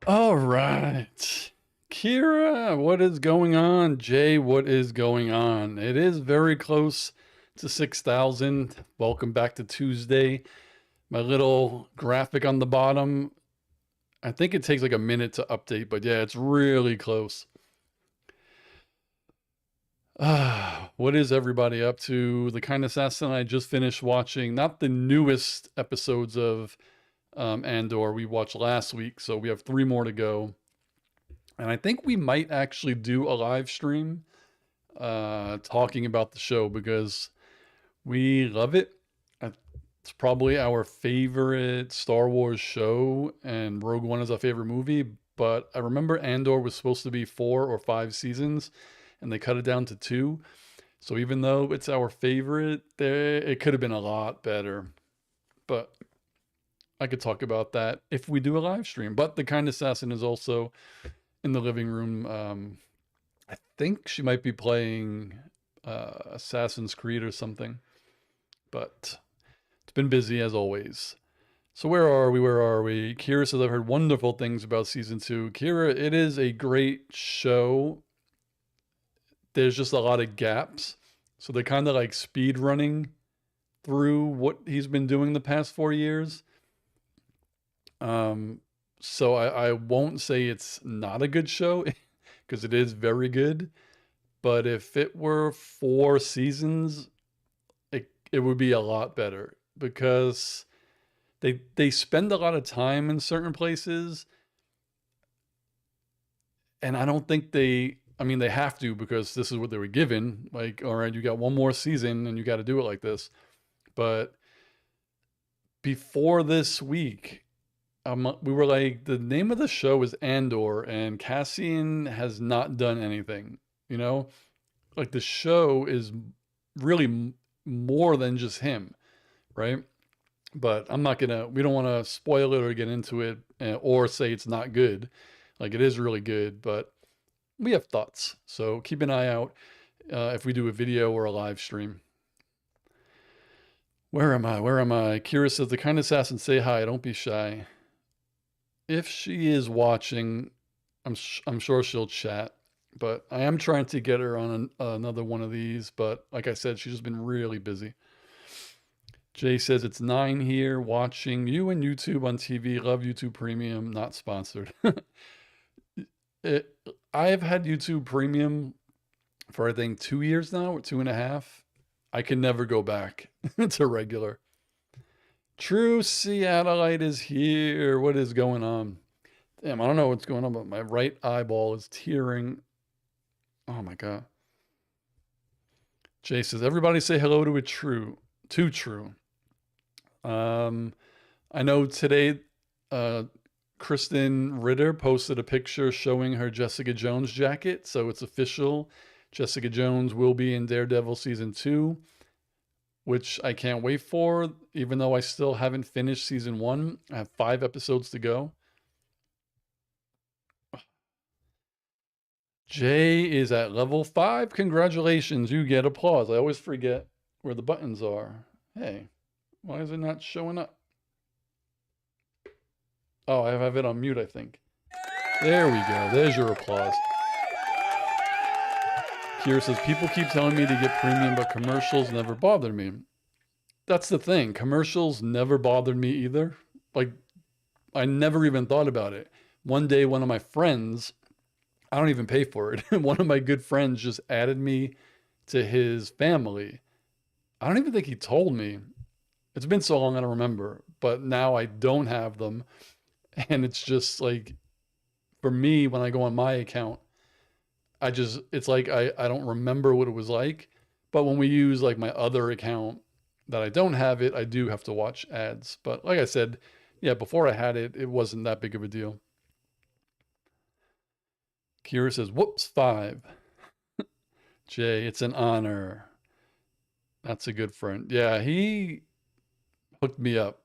All right. Kira, what is going on? Jay, what is going on? It is very close to 6,000. Welcome back to Tuesday. My little graphic on the bottom, I think it takes like a minute to update, but yeah, it's really close. What is everybody up to? The Kind Assassin, I just finished watching, not the newest episodes of Andor we watched last week, so we have three more to go. And I think we might actually do a live stream talking about the show because we love it. It's probably our favorite Star Wars show, and Rogue One is our favorite movie. But I remember Andor was supposed to be 4 or 5 seasons, and they cut it down to two. So even though it's our favorite, it could have been a lot better. But I could talk about that if we do a live stream. But the Kind Assassin is also in the living room. I think she might be playing Assassin's Creed or something, but it's been busy as always. So where are we? Where are we? Kira says I've heard wonderful things about season two. Kira, it is a great show. There's just a lot of gaps, so they're kind of like speed running through what he's been doing the past 4 years. So I won't say it's not a good show because it is very good. But if it were 4 seasons, it would be a lot better because they spend a lot of time in certain places, and I don't think I mean they have to because this is what they were given. Like, all right, you got one more season and you got to do it like this. But before this week, we were like, the name of the show is Andor, and Cassian has not done anything. You know, like the show is really more than just him, right? But I'm not gonna. We don't want to spoil it or get into it, or say it's not good. Like it is really good, but we have thoughts. So keep an eye out if we do a video or a live stream. Where am I? Where am I? Kira says the Kind Assassin, say hi. Don't be shy. If she is watching, I'm sure she'll chat. But I am trying to get her on another one of these. But like I said, she's just been really busy. Jay says it's 9 here watching you and YouTube on TV. Love YouTube Premium. Not sponsored. I have had YouTube Premium for I think 2 years now, or 2.5. I can never go back to regular. True Seattleite is here. What is going on? Damn, I don't know what's going on, but my right eyeball is tearing. Oh my God. Jay says, everybody say hello to a true. Too true. I know today, Kristen Ritter posted a picture showing her Jessica Jones jacket. So it's official. Jessica Jones will be in Daredevil season 2, which I can't wait for, even though I still haven't finished season 1. I have 5 episodes to go. Jay is at level 5. Congratulations, you get applause. I always forget where the buttons are. Hey, why is it not showing up? Oh, I have it on mute, I think. There we go. There's your applause. Kira says, people keep telling me to get premium, but commercials never bother me. That's the thing. Commercials never bothered me either. Like, I never even thought about it. One day, one of my friends, I don't even pay for it. One of my good friends just added me to his family. I don't even think he told me. It's been so long, I don't remember. But now I don't have them. And it's just like, for me, when I go on my account, it's like I don't remember what it was like. But when we use like my other account that I don't have it, I do have to watch ads. But like I said, yeah, before I had it, it wasn't that big of a deal. Kira says, whoops, 5. Jay, it's an honor. That's a good friend. Yeah, he hooked me up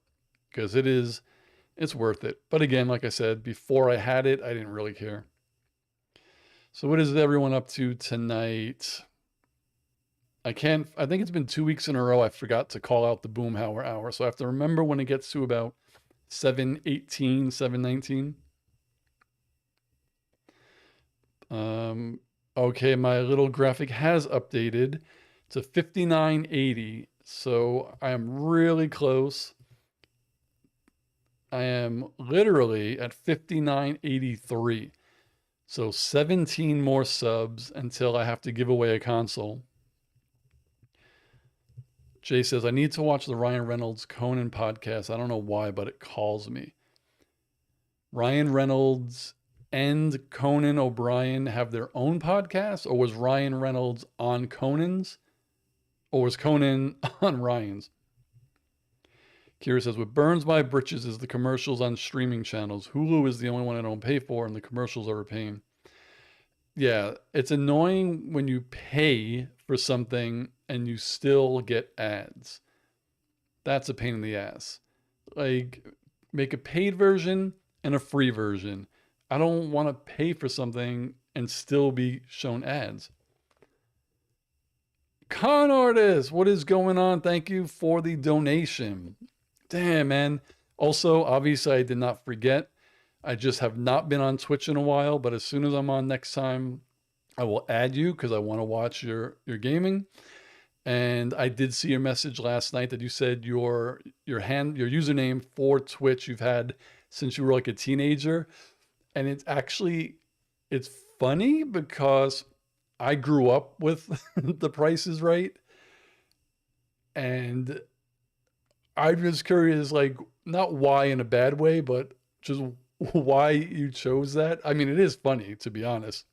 because it's worth it. But again, like I said, before I had it, I didn't really care. So what is everyone up to tonight? I think it's been 2 weeks in a row. I forgot to call out the Boomhauer hour. So I have to remember when it gets to about 7:18, 7:19. Um, okay, my little graphic has updated to 5980. So I am really close. I am literally at 5983. So 17 more subs until I have to give away a console. Jay says, I need to watch the Ryan Reynolds Conan podcast. I don't know why, but it calls me. Ryan Reynolds and Conan O'Brien have their own podcast, or was Ryan Reynolds on Conan's, or was Conan on Ryan's? Kira says, what burns my britches is the commercials on streaming channels. Hulu is the only one I don't pay for, and the commercials are a pain. Yeah, it's annoying when you pay for something and you still get ads. That's a pain in the ass. Like, make a paid version and a free version. I don't want to pay for something and still be shown ads. Con artist, what is going on? Thank you for the donation. Damn, man. Also, obviously, I did not forget. I just have not been on Twitch in a while, but as soon as I'm on next time, I will add you because I want to watch your gaming. And I did see your message last night that you said your username for Twitch you've had since you were like a teenager. And it's funny because I grew up with The Price is Right. And I'm just curious, like, not why in a bad way, but just why you chose that. I mean, it is funny, to be honest.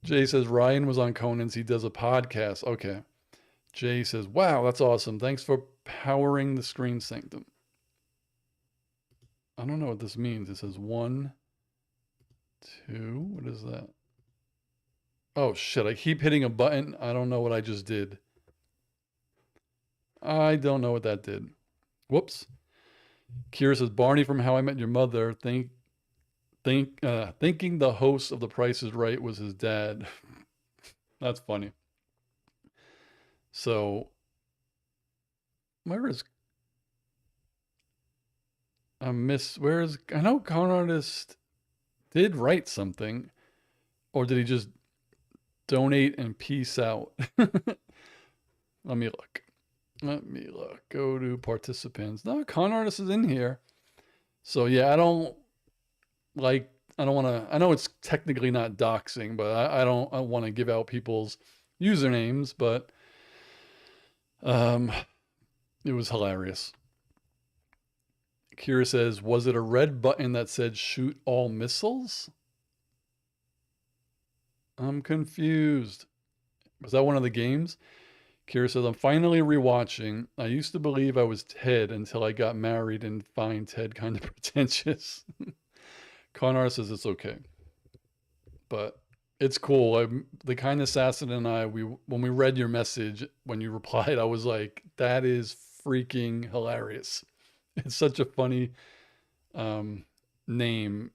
Jay says Ryan was on Conan's. He does a podcast. Okay. Jay says, wow, that's awesome. Thanks for powering the screen, Sanctum. I don't know what this means. It says 1, 2. What is that? Oh, shit. I keep hitting a button. I don't know what I just did. I don't know what that did. Whoops. Kira says, Barney from How I Met Your Mother thinking the host of The Price is Right was his dad. That's funny. So, where is I know Con Artist did write something, or did he just donate and peace out? Let me look. Go to participants. No, Con Artist is in here. So yeah, I don't want to, I know it's technically not doxing, but I don't want to give out people's usernames, but it was hilarious. Kira says, was it a red button that said shoot all missiles? I'm confused. Was that one of the games? Kira says, I'm finally rewatching. I used to believe I was Ted until I got married and find Ted kind of pretentious. Conar says it's okay. But it's cool. The Kind Assassin and I, when we read your message, when you replied, I was like, that is freaking hilarious. It's such a funny name.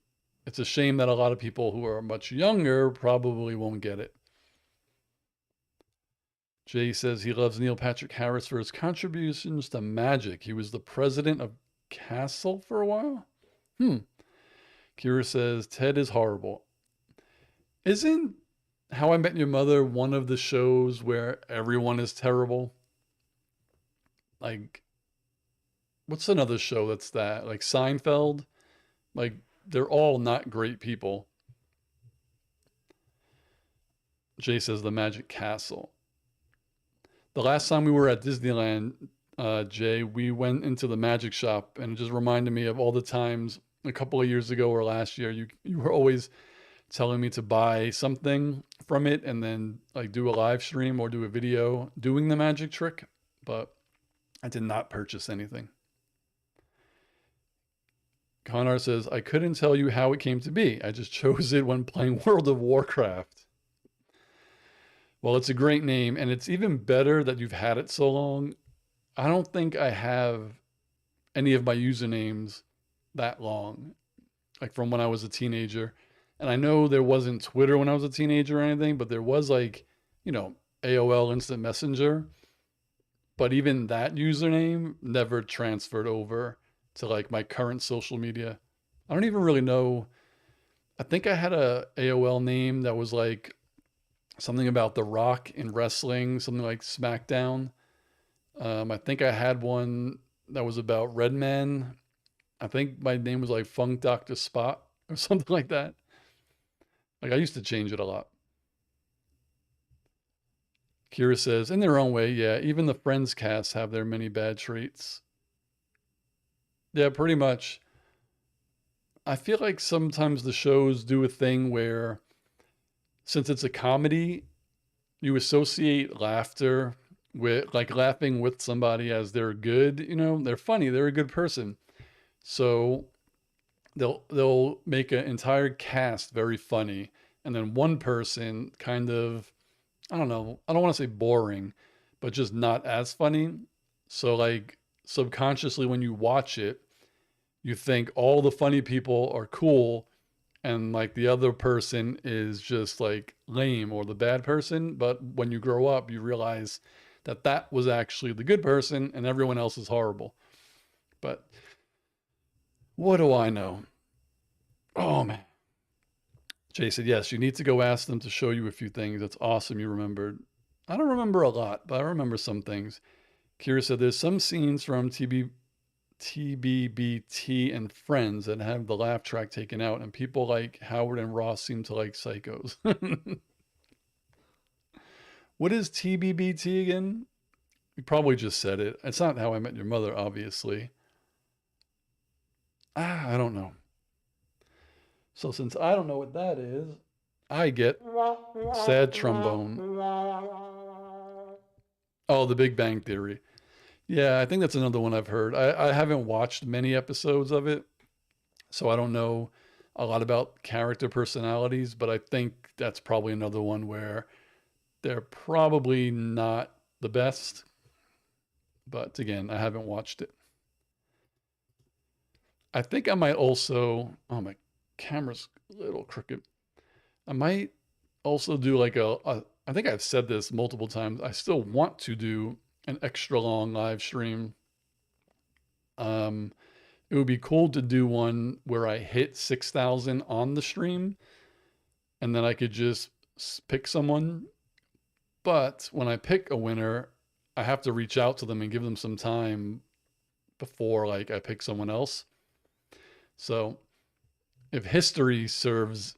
It's a shame that a lot of people who are much younger probably won't get it. Jay says he loves Neil Patrick Harris for his contributions to magic. He was the president of Castle for a while. Kira says Ted is horrible. Isn't How I Met Your Mother one of the shows where everyone is terrible? Like, what's another show that's that? Like Seinfeld? Like, they're all not great people. Jay says the Magic Castle. The last time we were at Disneyland, Jay, we went into the magic shop, and it just reminded me of all the times a couple of years ago or last year, you were always telling me to buy something from it and then like do a live stream or do a video doing the magic trick, but I did not purchase anything. Conar says, I couldn't tell you how it came to be. I just chose it when playing World of Warcraft. Well, it's a great name, and it's even better that you've had it so long. I don't think I have any of my usernames that long, like from when I was a teenager. And I know there wasn't Twitter when I was a teenager or anything, but there was like, AOL Instant Messenger. But even that username never transferred over to like my current social media. I don't even really know. I think I had a AOL name that was like something about The Rock in wrestling, something like SmackDown. I think I had one that was about Redman. I think my name was like Funk Doctor Spot or something like that. Like I used to change it a lot. Kira says, in their own way, yeah, even the Friends cast have their many bad traits. Yeah, pretty much. I feel like sometimes the shows do a thing where, since it's a comedy, you associate laughter with like laughing with somebody as they're good, they're funny, they're a good person. So they'll make an entire cast very funny, and then one person kind of, I don't know, I don't want to say boring, but just not as funny. So like subconsciously when you watch it, you think all the funny people are cool and like the other person is just like lame or the bad person. But when you grow up, you realize that that was actually the good person and everyone else is horrible. But what do I know? Oh man. Jay said, yes, you need to go ask them to show you a few things. That's awesome. You remembered. I don't remember a lot, but I remember some things. Kira said, there's some scenes from TBBT and Friends that have the laugh track taken out, and people like Howard and Ross seem to like psychos. What is TBBT again? You probably just said it. It's not How I Met Your Mother, obviously. I don't know. So since I don't know what that is, I get sad trombone. Oh, The Big Bang Theory. Yeah, I think that's another one I've heard. I haven't watched many episodes of it, so I don't know a lot about character personalities, but I think that's probably another one where they're probably not the best. But again, I haven't watched it. I think I might also, oh, my camera's a little crooked. I might also do like I think I've said this multiple times. I still want to do an extra long live stream. Um, it would be cool to do one where I hit 6,000 on the stream and then I could just pick someone. But when I pick a winner, I have to reach out to them and give them some time before like I pick someone else. So if history serves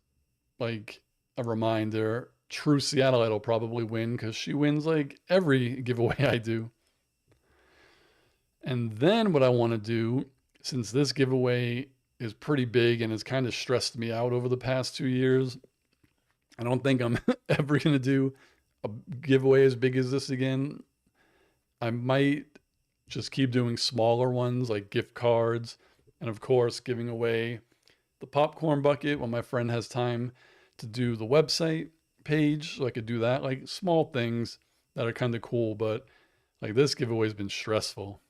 like a reminder, True Seattleite will probably win because she wins like every giveaway I do. And then what I want to do, since this giveaway is pretty big and has kind of stressed me out over the past 2 years, I don't think I'm ever going to do a giveaway as big as this again. I might just keep doing smaller ones like gift cards and, of course, giving away the popcorn bucket when my friend has time to do the website page. So I could do that, like small things that are kind of cool. But like this giveaway has been stressful.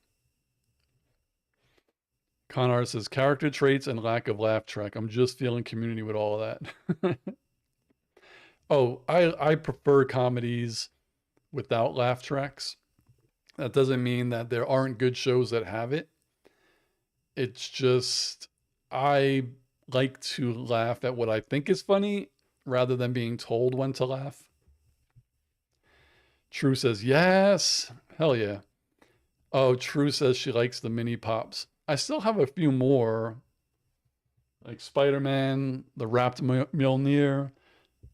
Conrad says character traits and lack of laugh track. I'm just feeling community with all of that. Oh, I prefer comedies without laugh tracks. That doesn't mean that there aren't good shows that have it. It's just I like to laugh at what I think is funny rather than being told when to laugh. True says yes. Hell yeah. Oh, True says she likes the mini pops. I still have a few more, like Spider-Man, the Wrapped Mjolnir,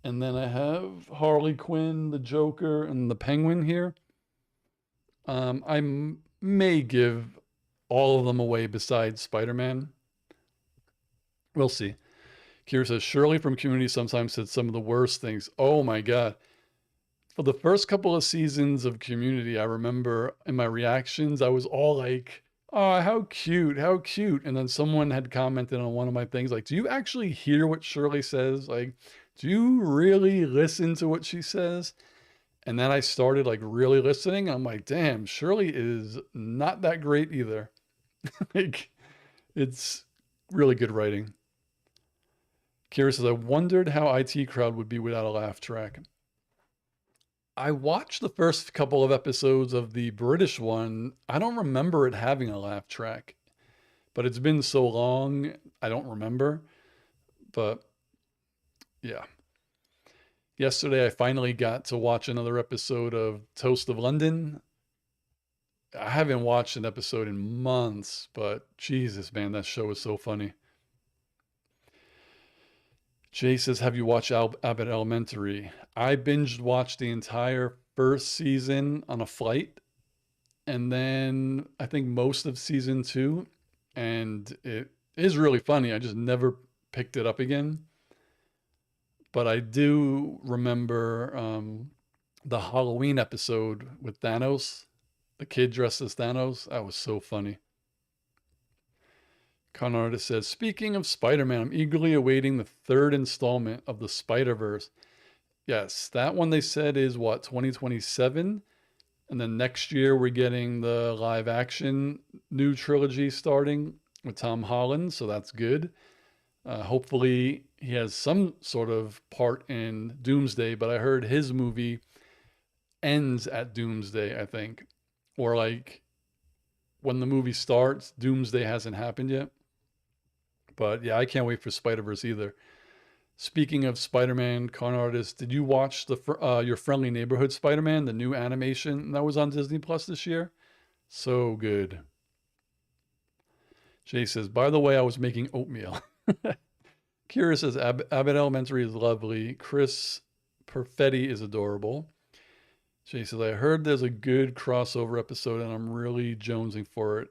and then I have Harley Quinn, the Joker, and the Penguin here. I may give all of them away besides Spider-Man. We'll see. Kira says, Shirley from Community sometimes said some of the worst things. Oh my God. For the first couple of seasons of Community, I remember in my reactions, I was all like, oh, how cute, how cute. And then someone had commented on one of my things like, do you actually hear what Shirley says? Like, do you really listen to what she says? And then I started like really listening. I'm like, damn, Shirley is not that great either. Like, it's really good writing. Kira says, I wondered how IT Crowd would be without a laugh track. I watched the first couple of episodes of the British one. I don't remember it having a laugh track, but it's been so long, I don't remember. But yeah. Yesterday, I finally got to watch another episode of Toast of London. I haven't watched an episode in months, but Jesus, man, that show is so funny. Jay says, have you watched Abbott Elementary? I binged watched the entire first season on a flight, and then I think most of season two, and it is really funny. I just never picked it up again. But I do remember the Halloween episode with Thanos, the kid dressed as Thanos. That was so funny. Con Artist says, speaking of Spider-Man, I'm eagerly awaiting the third installment of the Spider-Verse. Yes, that one they said is what, 2027? And then next year we're getting the live action new trilogy starting with Tom Holland, so that's good. Hopefully he has some sort of part in Doomsday, but I heard his movie ends at Doomsday, I think. Or like when the movie starts, Doomsday hasn't happened yet. But yeah, I can't wait for Spider-Verse either. Speaking of Spider-Man, Con Artist, did you watch the Your Friendly Neighborhood Spider-Man, the new animation that was on Disney Plus this year? So good. Jay says, by the way, I was making oatmeal. Kira says, Abbott Elementary is lovely. Chris Perfetti is adorable. Jay says, I heard there's a good crossover episode and I'm really jonesing for it.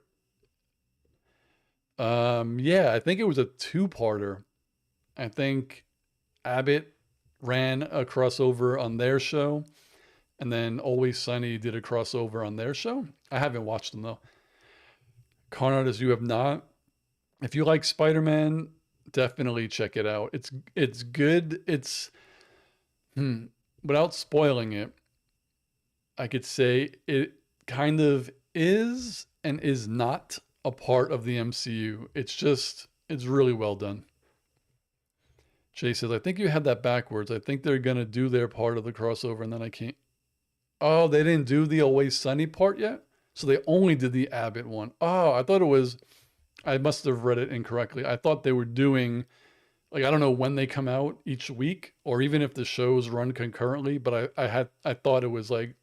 Yeah, I think it was a two-parter. I think Abbott ran a crossover on their show, and then Always Sunny did a crossover on their show. I haven't watched them though. Con Artist, you have not. If you like Spider-Man, definitely check it out. It's good. It's without spoiling it, I could say it kind of is and is not a part of the MCU. It's really well done. Jay says, I think you had that backwards. I think they're gonna do their part of the crossover and then I can't. Oh, they didn't do the Always Sunny part yet? So they only did the Abbott one. Oh, I thought it was, I must have read it incorrectly. I thought they were doing, like, I don't know when they come out each week or even if the shows run concurrently, but I thought it was like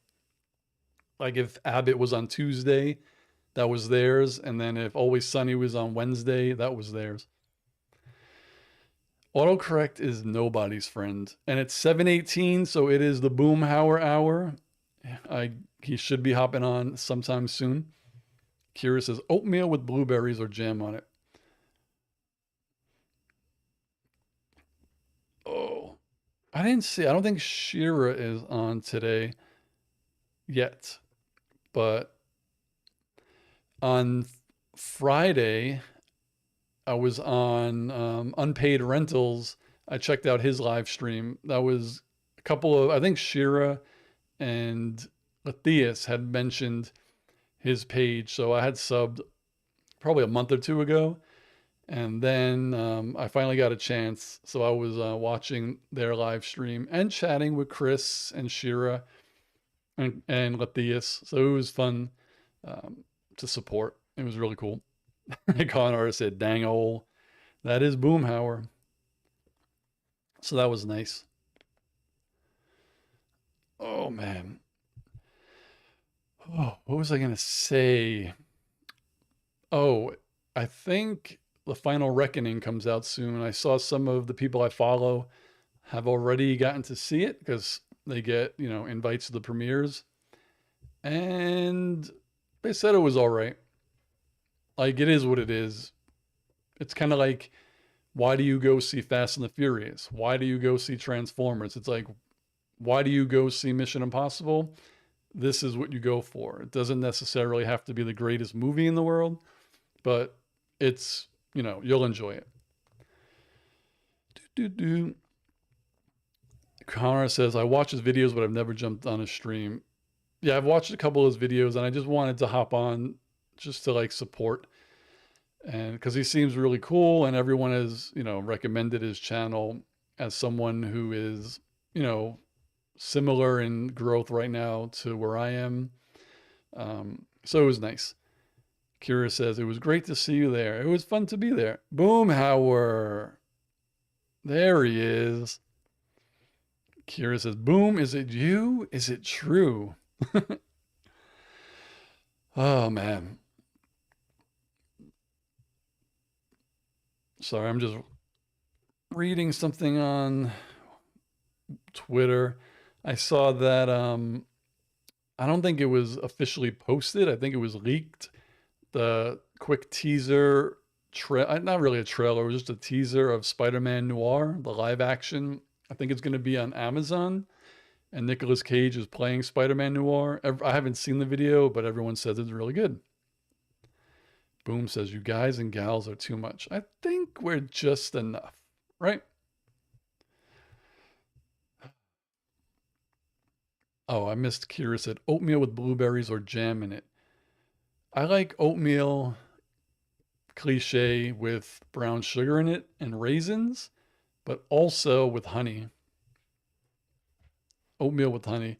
if Abbott was on Tuesday, that was theirs. And then if Always Sunny was on Wednesday, that was theirs. Autocorrect is nobody's friend. And it's 7:18, so it is the Boomhauer hour. He should be hopping on sometime soon. Kira says oatmeal with blueberries or jam on it. Oh, I didn't see. I don't think Shira is on today yet, but on Friday I was on Unpaid Rentals. I checked out his live stream. That was a couple of, I think Shira and Matthias had mentioned his page. So I had subbed probably a month or two ago. And then I finally got a chance. So I was watching their live stream and chatting with Chris and Shira and Matthias. So it was fun to support. It was really cool. Connor said, dang ol', that is Boomhauer. So that was nice. Oh man. Oh, what was I gonna say? Oh, I think the Final Reckoning comes out soon. I saw some of the people I follow have already gotten to see it because they get, invites to the premieres. And they said it was all right. Like it is what it is. It's kind of like, why do you go see Fast and the Furious? Why do you go see Transformers? It's like, why do you go see Mission Impossible? This is what you go for. It doesn't necessarily have to be the greatest movie in the world, but it's, you'll enjoy it. Connor says, I watch his videos, but I've never jumped on a stream. Yeah, I've watched a couple of his videos and I just wanted to hop on just to like support. And because he seems really cool and everyone has, recommended his channel as someone who is, similar in growth right now to where I am. So it was nice. Kira says, it was great to see you there. It was fun to be there. Boomhauer. There he is. Kira says, Boom, is it you? Is it true? Oh, man. Sorry, I'm just reading something on Twitter. I saw that I don't think it was officially posted. I think it was leaked. The quick teaser, not really a trailer, it was just a teaser of Spider-Man Noir, the live action. I think it's going to be on Amazon, and Nicolas Cage is playing Spider-Man Noir. I haven't seen the video, but everyone says it's really good. Boom says, you guys and gals are too much. I think we're just enough, right? Oh, I missed Kira said oatmeal with blueberries or jam in it. I like oatmeal cliche with brown sugar in it and raisins, but also with honey. Oatmeal with honey.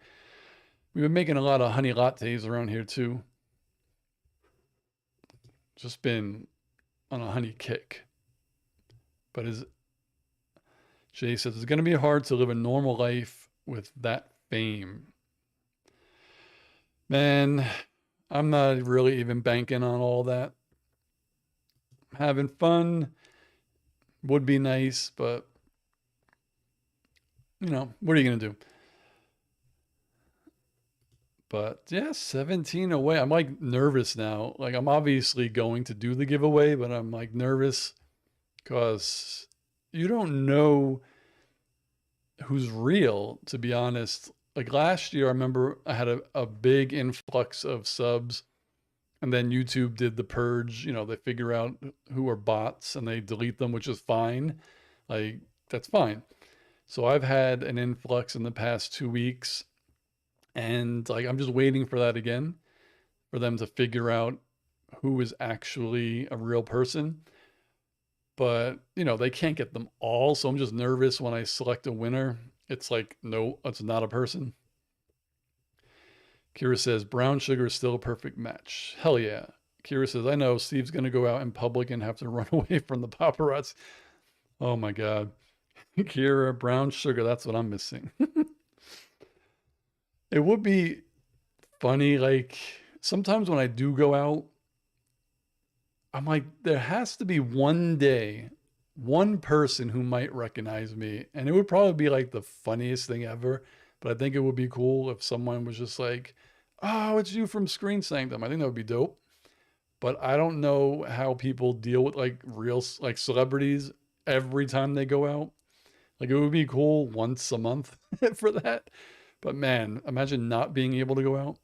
We've been making a lot of honey lattes around here too. Just been on a honey kick. But as Jay says, it's going to be hard to live a normal life with that fame. Man, I'm not really even banking on all that. Having fun would be nice, but what are you going to do? But yeah, 17 away. I'm like nervous now. Like I'm obviously going to do the giveaway, but I'm like nervous because you don't know who's real, to be honest. Like last year, I remember I had a big influx of subs, and then YouTube did the purge. They figure out who are bots and they delete them, which is fine. Like, that's fine. So I've had an influx in the past 2 weeks, and like I'm just waiting for that again, for them to figure out who is actually a real person. But they can't get them all, so I'm just nervous when I select a winner. It's like, no, it's not a person. Kira says, brown sugar is still a perfect match. Hell yeah. Kira says, I know Steve's going to go out in public and have to run away from the paparazzi. Oh my God. Kira, brown sugar, that's what I'm missing. It would be funny, like, sometimes when I do go out, I'm like, there has to be one day, one person who might recognize me. And it would probably be like the funniest thing ever. But I think it would be cool if someone was just like, oh, it's you from Screen Sanctum. I think that would be dope. But I don't know how people deal with like real like celebrities every time they go out. Like it would be cool once a month for that. But man, imagine not being able to go out.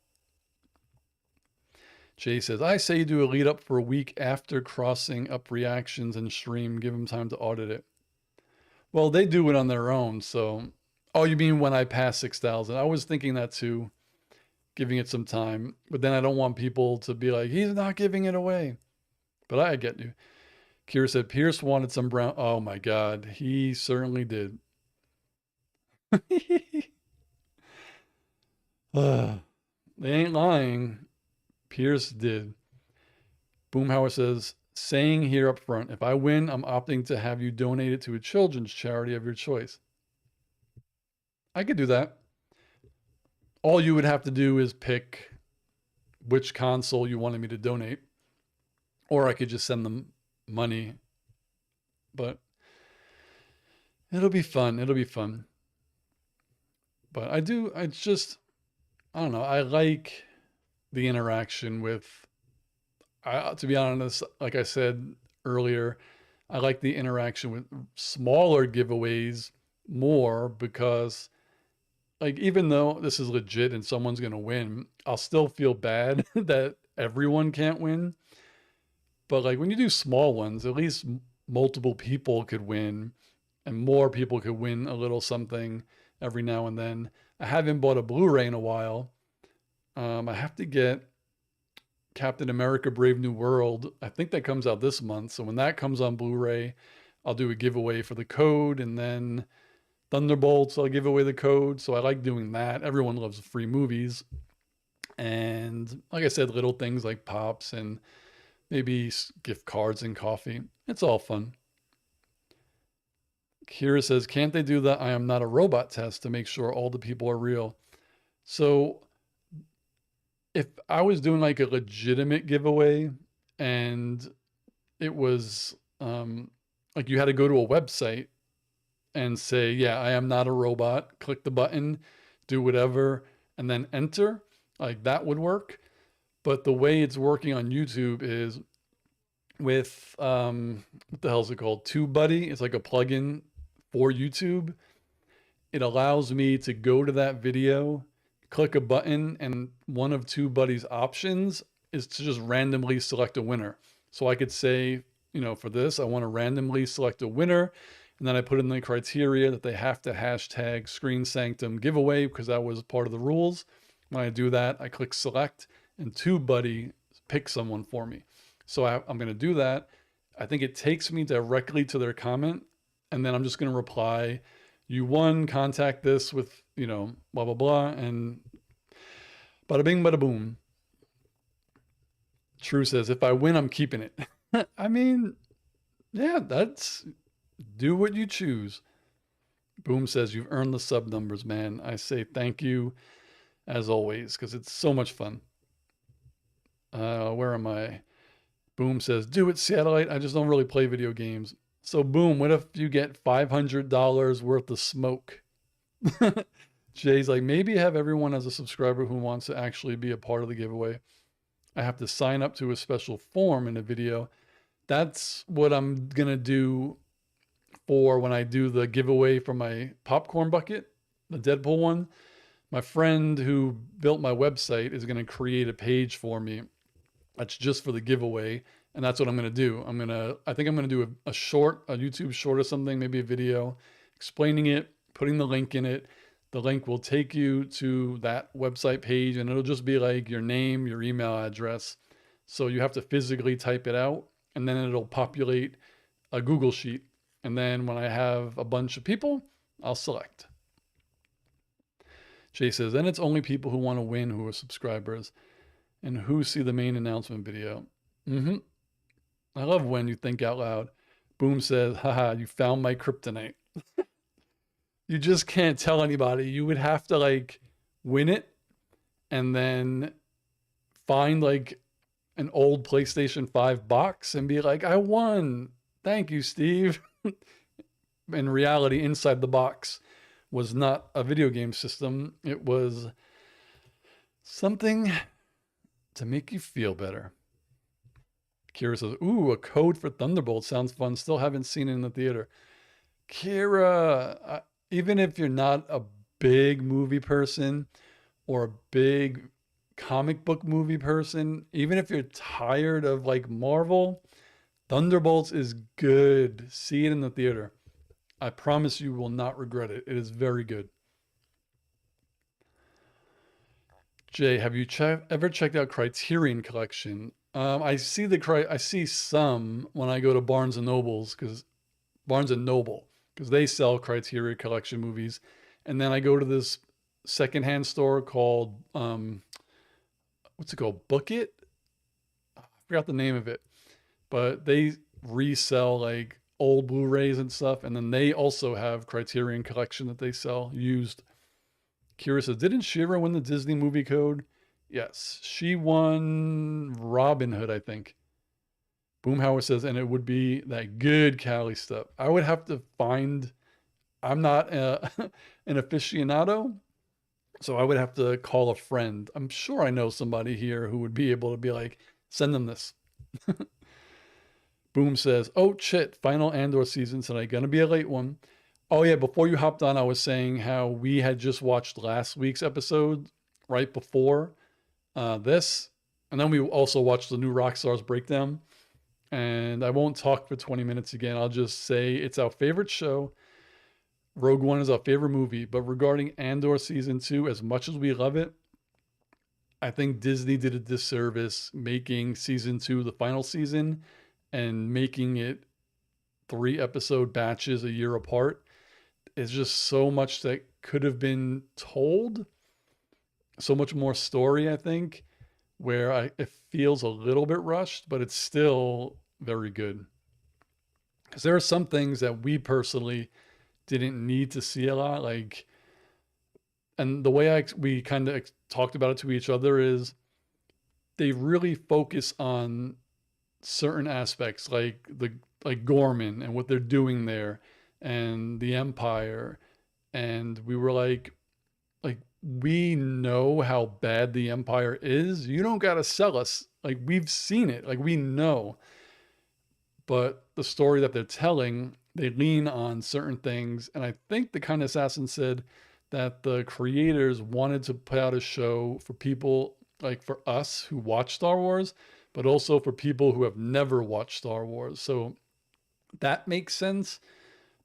Jay says, I say you do a lead up for a week after crossing up reactions and stream. Give them time to audit it. Well, they do it on their own. So, oh, you mean when I pass 6,000? I was thinking that too, giving it some time. But then I don't want people to be like, he's not giving it away. But I get you. Kira said, Pierce wanted some brown. Oh my God. He certainly did. They ain't lying. Pierce did. Boomhauer says, saying here up front, if I win, I'm opting to have you donate it to a children's charity of your choice. I could do that. All you would have to do is pick which console you wanted me to donate, or I could just send them money. But it'll be fun. It'll be fun. But I don't know. I like the interaction with, to be honest, like I said earlier, I like the interaction with smaller giveaways more because, like, even though this is legit and someone's going to win, I'll still feel bad that everyone can't win. But, like, when you do small ones, at least multiple people could win and more people could win a little something every now and then. I haven't bought a Blu-ray in a while. I have to get Captain America Brave New World. I think that comes out this month. So when that comes on Blu-ray, I'll do a giveaway for the code, and then Thunderbolts, I'll give away the code. So I like doing that. Everyone loves free movies. And like I said, little things like Pops and maybe gift cards and coffee. It's all fun. Kira says, can't they do the I am not a robot test to make sure all the people are real? So if I was doing like a legitimate giveaway and it was like you had to go to a website and say, yeah, I am not a robot, click the button, do whatever, and then enter, like that would work. But the way it's working on YouTube is with what the hell is it called? TubeBuddy. It's like a plugin for YouTube. It allows me to go to that video, click a button, and one of TubeBuddy's options is to just randomly select a winner. So I could say, for this, I want to randomly select a winner. And then I put in the criteria that they have to hashtag Screen Sanctum giveaway because that was part of the rules. When I do that, I click select and TubeBuddy picks someone for me. So I'm going to do that. I think it takes me directly to their comment. And then I'm just going to reply, you won, contact this with, blah, blah, blah. And bada bing, bada boom. True says, if I win, I'm keeping it. I mean, yeah, do what you choose. Boom says, you've earned the sub numbers, man. I say thank you as always, because it's so much fun. Where am I? Boom says, do it, Satellite. I just don't really play video games. So Boom, what if you get $500 worth of smoke? Jay's like, maybe have everyone as a subscriber who wants to actually be a part of the giveaway. I have to sign up to a special form in a video. That's what I'm going to do for when I do the giveaway for my popcorn bucket, the Deadpool one. My friend who built my website is going to create a page for me that's just for the giveaway. And that's what I'm going to do. I think I'm going to do a YouTube short or something, maybe a video explaining it, putting the link in it. The link will take you to that website page and it'll just be like your name, your email address. So you have to physically type it out and then it'll populate a Google sheet. And then when I have a bunch of people, I'll select. Jay says, then it's only people who want to win who are subscribers and who see the main announcement video. I love when you think out loud. Boom says, haha, you found my kryptonite. You just can't tell anybody. You would have to like win it and then find like an old PlayStation 5 box and be like, I won. Thank you, Steve. In reality, inside the box was not a video game system. It was something to make you feel better. Kira says, ooh, a code for Thunderbolt sounds fun. Still haven't seen it in the theater. Kira, even if you're not a big movie person or a big comic book movie person, even if you're tired of like Marvel, Thunderbolts is good. See it in the theater. I promise you will not regret it. It is very good. Jay, have you ever checked out Criterion Collection? I see some when I go to Barnes and Noble because they sell Criterion Collection movies, and then I go to this secondhand store called what's it called? Book It? I forgot the name of it, but they resell like old Blu-rays and stuff, and then they also have Criterion Collection that they sell used. Kira says, didn't Shira win the Disney movie code? Yes, she won Robin Hood, I think. Boomhauer says, and it would be that good Cali stuff. I would have to find, I'm not an aficionado, so I would have to call a friend. I'm sure I know somebody here who would be able to be like, send them this. Boom says, oh shit, final Andor season tonight. Gonna be a late one. Oh yeah, before you hopped on, I was saying how we had just watched last week's episode right before this. And then we also watched the new Rockstars breakdown. And I won't talk for 20 minutes again. I'll just say it's our favorite show. Rogue One is our favorite movie. But regarding Andor season 2, as much as we love it, I think Disney did a disservice making season 2 the final season and making it 3 episode batches a year apart. It's just so much that could have been told. So much more story, I think, where it feels a little bit rushed, but it's still very good. Because there are some things that we personally didn't need to see a lot, like, and the way we kind of talked about it to each other is they really focus on certain aspects, like Gorman and what they're doing there, and the Empire, and we were like we know how bad the Empire is. You don't got to sell us. Like we've seen it. Like we know. But the story that they're telling, they lean on certain things. And I think the kind assassin said that the creators wanted to put out a show for people like for us who watch Star Wars, but also for people who have never watched Star Wars. So that makes sense.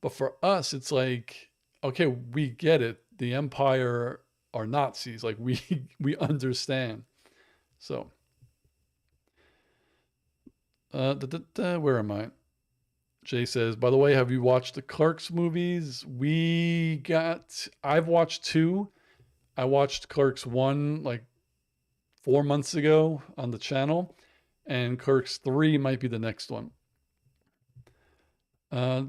But for us, it's like, okay, we get it. The Empire are Nazis. Like we we understand. So where am I? Jay says, by the way, have you watched the Clerks movies? I've watched two. I watched Clerks 1 like 4 months ago on the channel, and Clerks 3 might be the next one. Uh,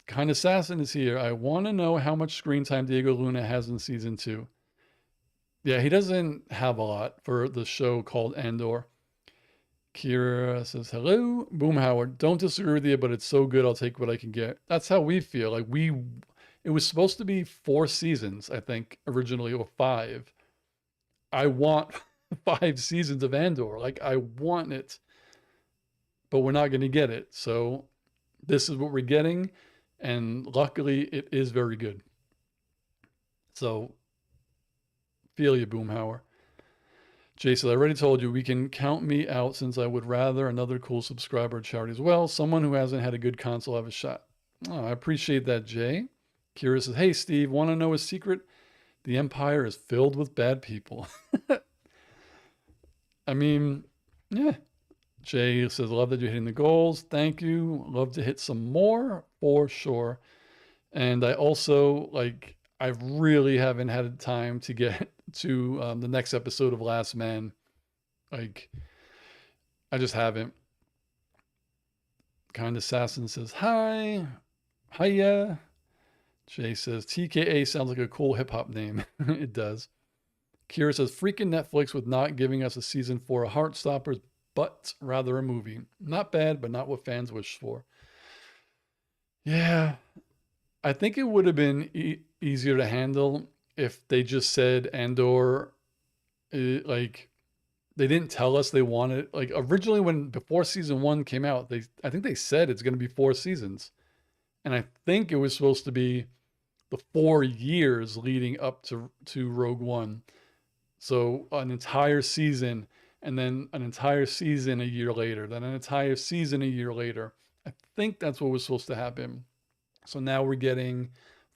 kind Assassin is here. I want to know how much screen time Diego Luna has in season 2. Yeah, he doesn't have a lot for the show called Andor. Kira says, hello, Boomhauer. Don't disagree with you, but it's so good, I'll take what I can get. That's how we feel. It was supposed to be 4 seasons, I think, originally, or 5. I want 5 seasons of Andor. Like, I want it, but we're not going to get it. So this is what we're getting, and luckily it is very good. So feel you, Boomhauer. Jason, I already told you we can count me out since I would rather another cool subscriber charity as well. Someone who hasn't had a good console have a shot. Oh, I appreciate that, Jay. Kira says, hey, Steve, want to know a secret? The Empire is filled with bad people. I mean, yeah. Jay says, love that you're hitting the goals. Thank you. Love to hit some more for sure. And I also, I really haven't had time to get to the next episode of Last Man. Like, I just haven't. Kind Assassin says, hi. Hiya. Jay says, TKA sounds like a cool hip hop name. It does. Kira says, freaking Netflix with not giving us a season 4 of Heartstoppers, but rather a movie. Not bad, but not what fans wish for. Yeah. I think it would have been easier to handle if they just said Andor, like, they didn't tell us they wanted, like, originally before season 1 came out, I think they said it's going to be 4 seasons. And I think it was supposed to be the 4 years leading up to Rogue One. So an entire season, and then an entire season a year later, then an entire season a year later. I think that's what was supposed to happen. So now we're getting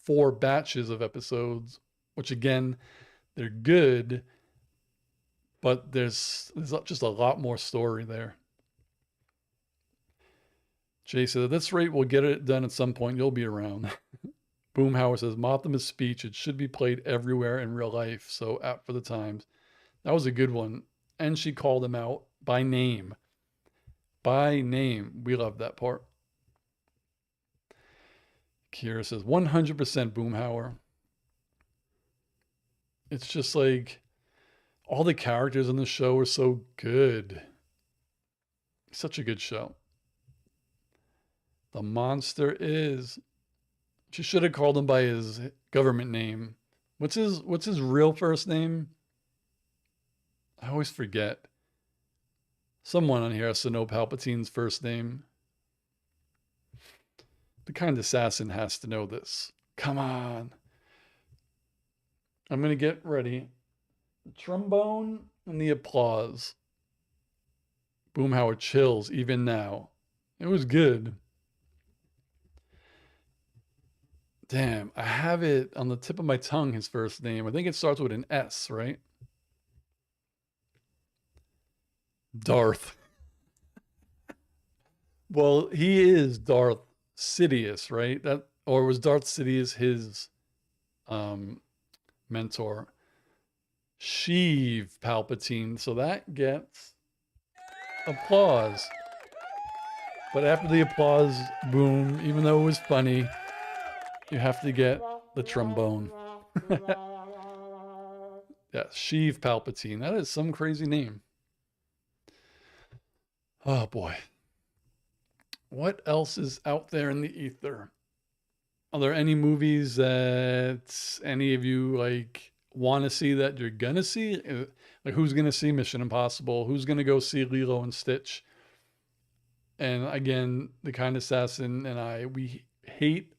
4 batches of episodes, which again, they're good, but there's just a lot more story there. Jay said, at this rate, we'll get it done at some point. You'll be around. Boomhauer says, Mothma's speech, it should be played everywhere in real life, so apt for the times. That was a good one. And she called him out by name. By name. We love that part. Kira says, 100% Boomhauer. It's just like, all the characters in the show are so good. Such a good show. The monster is... She should have called him by his government name. What's his real first name? I always forget. Someone on here has to know Palpatine's first name. The kind assassin has to know this. Come on. I'm going to get ready. The trombone and the applause. Boomhauer chills even now. It was good. Damn, I have it on the tip of my tongue, his first name. I think it starts with an S, right? Darth. Well, he is Darth Sidious, right? Or was Darth Sidious his mentor? Sheev Palpatine. So that gets applause. But after the applause, boom, even though it was funny, you have to get the trombone. Yeah, Sheev Palpatine. That is some crazy name. Oh boy. What else is out there in the ether? Are there any movies that any of you like want to see that you're gonna see? Like who's gonna see Mission Impossible? Who's gonna go see Lilo and Stitch? And again, the kind assassin and I, we hate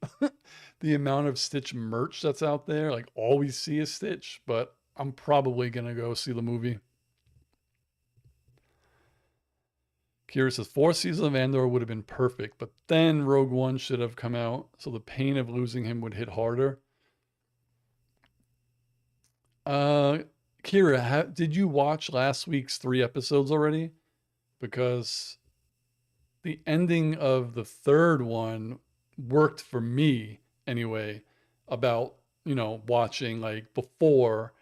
the amount of Stitch merch that's out there. Like all we see is Stitch, but I'm probably gonna go see the movie. Kira says fourth season of Andor would have been perfect, but then Rogue One should have come out, so the pain of losing him would hit harder. Uh, Kira, did you watch last week's 3 episodes already? Because the ending of the third one worked for me anyway. About watching like before,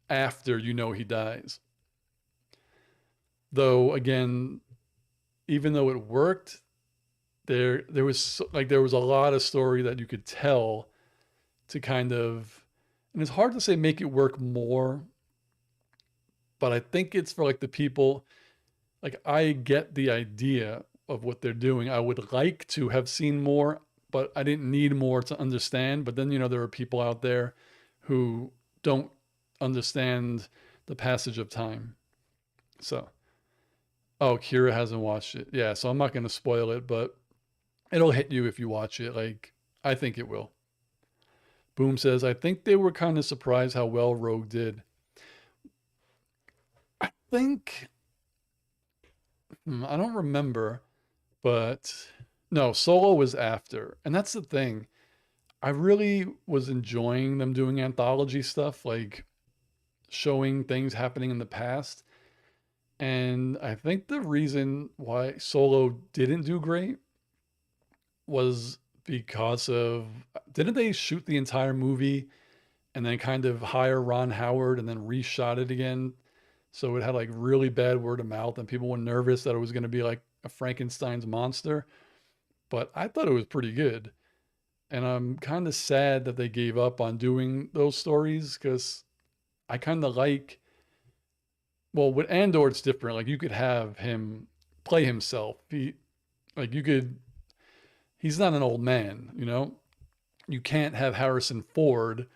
after he dies. Though again, even though it worked, there was there was a lot of story that you could tell to kind of, and it's hard to say make it work more, but I think it's for like the people, like I get the idea of what they're doing. I would like to have seen more, but I didn't need more to understand. But then there are people out there who don't understand the passage of time. So, oh, Kira hasn't watched it. Yeah, so I'm not going to spoil it, but it'll hit you if you watch it. Like, I think it will. Boom says, I think they were kind of surprised how well Rogue did. I think, I don't remember, but no, Solo was after. And that's the thing. I really was enjoying them doing anthology stuff, like showing things happening in the past. And I think the reason why Solo didn't do great was because of, didn't they shoot the entire movie and then kind of hire Ron Howard and then reshot it again? So it had like really bad word of mouth and people were nervous that it was going to be like a Frankenstein's monster. But I thought it was pretty good. And I'm kind of sad that they gave up on doing those stories because I kind of like, well, with Andor, it's different. Like you could have him play himself. Like you could, he's not an old man. You can't have Harrison Ford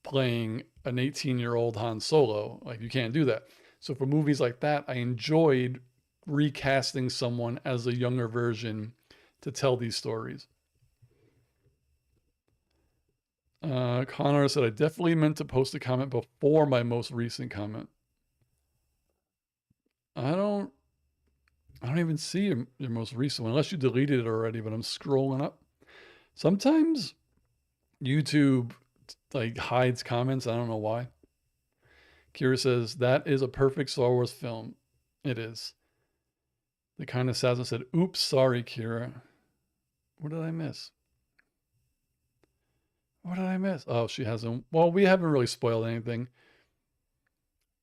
playing an 18-year-old Han Solo. Like you can't do that. So for movies like that, I enjoyed recasting someone as a younger version to tell these stories. Connor said, I definitely meant to post a comment before my most recent comment. I don't I don't even see your most recent one unless you deleted it already, but I'm scrolling up. Sometimes YouTube like hides comments. I don't know why. Kira says, that is a perfect Star Wars film. It is. The kind of assassin said, oops, sorry, Kira. What did I miss? What did I miss? Oh, she hasn't. Well, we haven't really spoiled anything.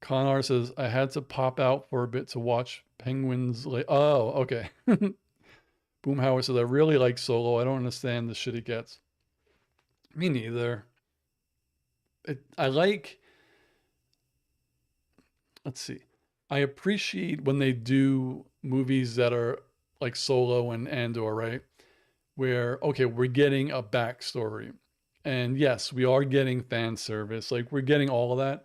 Conar says, I had to pop out for a bit to watch Penguins. Oh, okay. Boomhauer says, I really like Solo. I don't understand the shit he gets. Me neither. I like, let's see. I appreciate when they do movies that are like Solo and Andor, right? Where, okay, we're getting a backstory. And yes, we are getting fan service. Like we're getting all of that.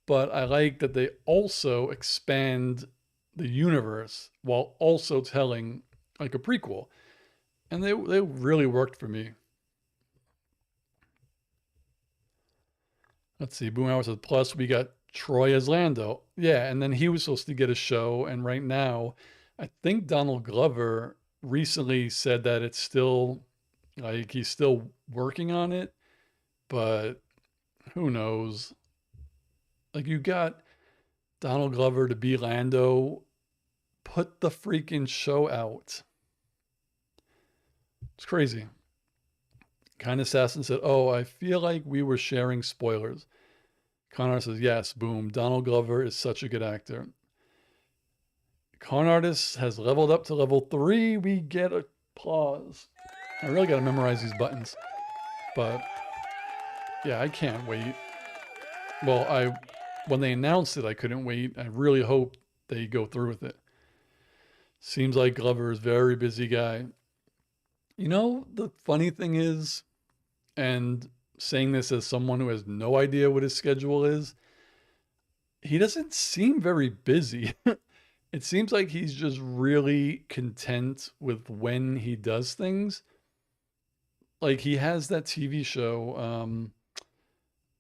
But I like that they also expand the universe while also telling like a prequel. And they really worked for me. Let's see. Boomhauer says, plus we got Troy as Lando. Yeah, and then he was supposed to get a show. And right now, I think Donald Glover recently said that it's still like he's still working on it, but who knows? Like you got Donald Glover to be Lando, put the freaking show out. It's crazy. Kind Assassin said, oh, I feel like we were sharing spoilers. Connor says, yes, boom. Donald Glover is such a good actor. Con Artist has leveled up to level 3. We get applause. I really got to memorize these buttons. But yeah, I can't wait. Well, when they announced it, I couldn't wait. I really hope they go through with it. Seems like Glover is a very busy guy. You know, the funny thing is, and saying this as someone who has no idea what his schedule is, he doesn't seem very busy. It seems like he's just really content with when he does things. Like he has that TV show,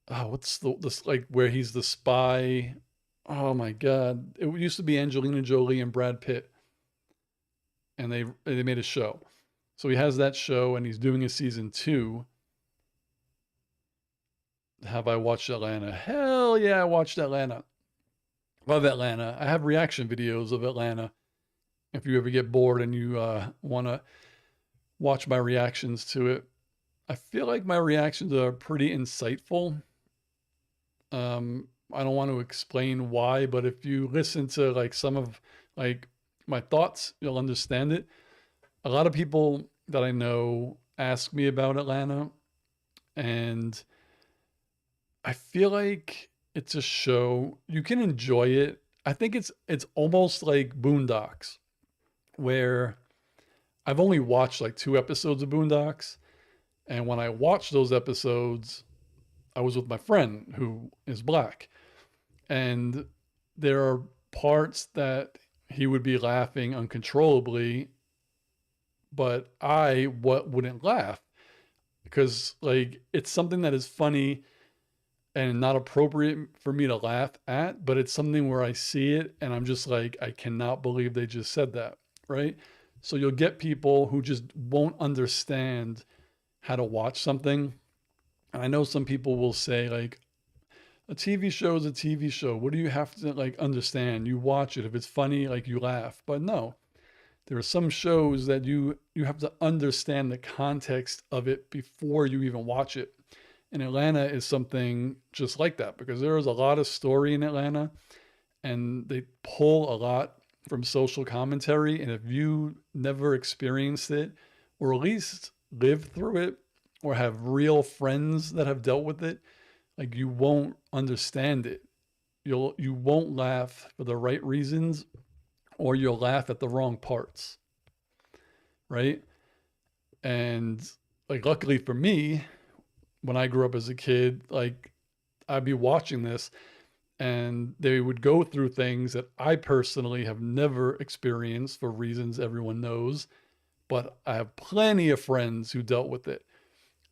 what's this like where he's the spy? Oh my God. It used to be Angelina Jolie and Brad Pitt, and they made a show. So he has that show and he's doing a season 2. Have I watched Atlanta? Hell yeah, I watched Atlanta. Love Atlanta. I have reaction videos of Atlanta. If you ever get bored and you want to watch my reactions to it, I feel like my reactions are pretty insightful. I don't want to explain why, but if you listen to like some of like my thoughts, you'll understand it. A lot of people that I know ask me about Atlanta, and I feel like it's a show you can enjoy it. I think it's almost like Boondocks, where I've only watched like 2 episodes of Boondocks, and when I watched those episodes, I was with my friend who is black, and there are parts that he would be laughing uncontrollably, but I wouldn't laugh because like it's something that is funny and not appropriate for me to laugh at, but it's something where I see it and I'm just like, I cannot believe they just said that, right? So you'll get people who just won't understand how to watch something. And I know some people will say like, a TV show is a TV show. What do you have to like understand? You watch it. If it's funny, like you laugh. But no, there are some shows that you have to understand the context of it before you even watch it. And Atlanta is something just like that because there is a lot of story in Atlanta and they pull a lot from social commentary. And if you never experienced it or at least lived through it or have real friends that have dealt with it, like you won't understand it. You won't laugh for the right reasons or you'll laugh at the wrong parts, right? And like luckily for me, when I grew up as a kid, like I'd be watching this and they would go through things that I personally have never experienced for reasons everyone knows, but I have plenty of friends who dealt with it.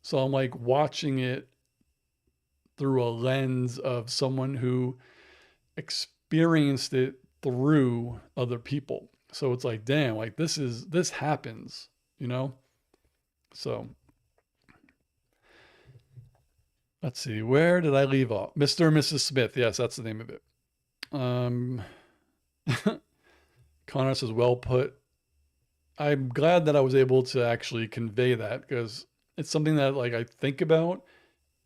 So I'm like watching it through a lens of someone who experienced it through other people. So it's like, damn, like this happens, you know? So let's see, where did I leave off? Mr. and Mrs. Smith. Yes, that's the name of it. Um, Connor says, well put. I'm glad that I was able to actually convey that because it's something that like I think about.